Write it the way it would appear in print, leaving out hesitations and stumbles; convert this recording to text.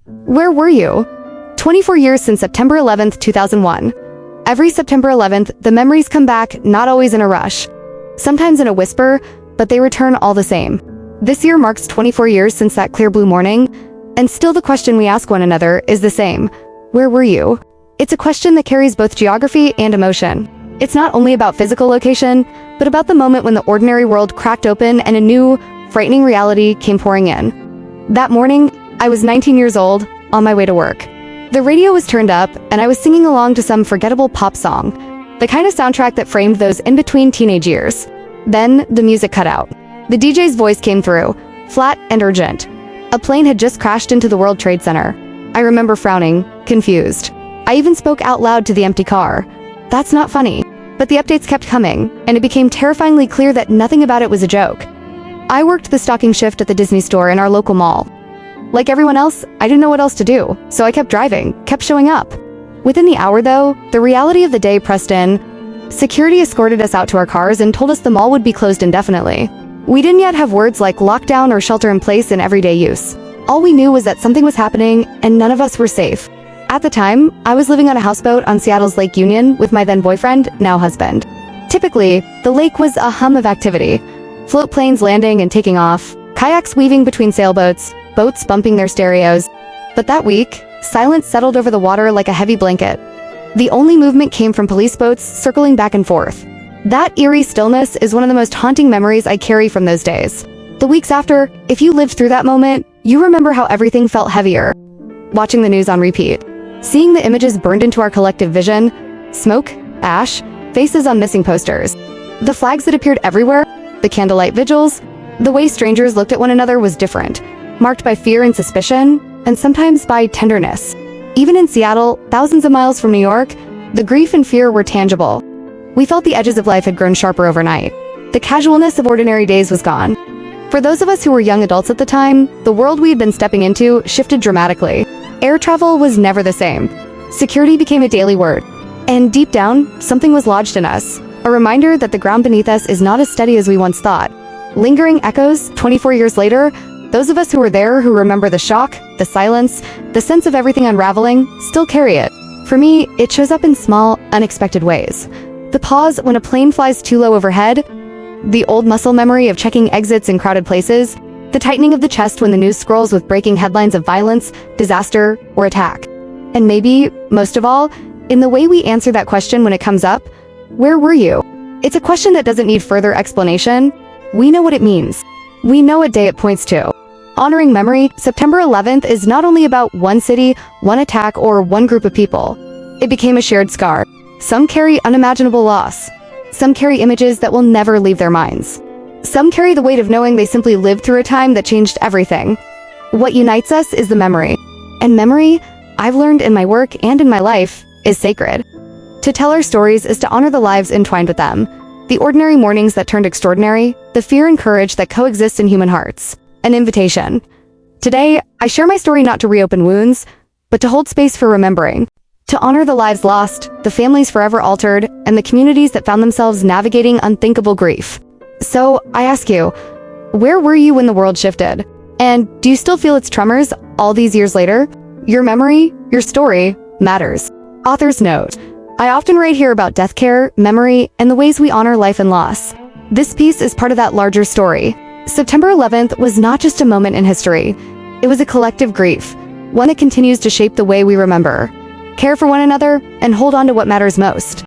Where were you? 24 years since September 11th, 2001. Every September 11th, the memories come back, not always in a rush. Sometimes in a whisper, but they return all the same. This year marks 24 years since that clear blue morning, and still the question we ask one another is the same. Where were you? It's a question that carries both geography and emotion. It's not only about physical location, but about the moment when the ordinary world cracked open and a new, frightening reality came pouring in. That morning, I was 19 years old, on my way to work. The radio was turned up, and I was singing along to some forgettable pop song, the kind of soundtrack that framed those in-between teenage years. Then, the music cut out. The DJ's voice came through, flat and urgent. A plane had just crashed into the World Trade Center. I remember frowning, confused. I even spoke out loud to the empty car. That's not funny. But the updates kept coming, and it became terrifyingly clear that nothing about it was a joke. I worked the stocking shift at the Disney store in our local mall. Like everyone else, I didn't know what else to do, so I kept driving, kept showing up. Within the hour though, the reality of the day pressed in. Security escorted us out to our cars and told us the mall would be closed indefinitely. We didn't yet have words like lockdown or shelter in place in everyday use. All we knew was that something was happening and none of us were safe. At the time, I was living on a houseboat on Seattle's Lake Union with my then boyfriend, now husband. Typically, the lake was a hum of activity. Float planes landing and taking off, kayaks weaving between sailboats, boats bumping their stereos. But that week, silence settled over the water like a heavy blanket. The only movement came from police boats circling back and forth. That eerie stillness is one of the most haunting memories I carry from those days. The weeks after, if you lived through that moment, you remember how everything felt heavier. Watching the news on repeat. Seeing the images burned into our collective vision, smoke, ash, faces on missing posters. The flags that appeared everywhere, the candlelight vigils, the way strangers looked at one another was different, marked by fear and suspicion, and sometimes by tenderness. Even in Seattle, thousands of miles from New York, the grief and fear were tangible. We felt the edges of life had grown sharper overnight. The casualness of ordinary days was gone. For those of us who were young adults at the time, the world we had been stepping into shifted dramatically. Air travel was never the same. Security became a daily word. And deep down, something was lodged in us. A reminder that the ground beneath us is not as steady as we once thought. Lingering echoes, 24 years later, those of us who were there, who remember the shock, the silence, the sense of everything unraveling, still carry it. For me, it shows up in small, unexpected ways. The pause when a plane flies too low overhead, the old muscle memory of checking exits in crowded places, the tightening of the chest when the news scrolls with breaking headlines of violence, disaster, or attack. And maybe, most of all, in the way we answer that question when it comes up, where were you? It's a question that doesn't need further explanation. We know what it means. We know what day it points to. Honoring memory, September 11th is not only about one city, one attack, or one group of people. It became a shared scar. Some carry unimaginable loss. Some carry images that will never leave their minds. Some carry the weight of knowing they simply lived through a time that changed everything. What unites us is the memory. And memory, I've learned in my work and in my life, is sacred. To tell our stories is to honor the lives entwined with them. The ordinary mornings that turned extraordinary, the fear and courage that coexist in human hearts. An invitation. Today, I share my story not to reopen wounds, but to hold space for remembering. To honor the lives lost, the families forever altered, and the communities that found themselves navigating unthinkable grief. So, I ask you, where were you when the world shifted? And do you still feel its tremors all these years later? Your memory, your story, matters. Author's note. I often write here about death care, memory, and the ways we honor life and loss. This piece is part of that larger story. September 11th was not just a moment in history. It was a collective grief, one that continues to shape the way we remember, care for one another, and hold on to what matters most.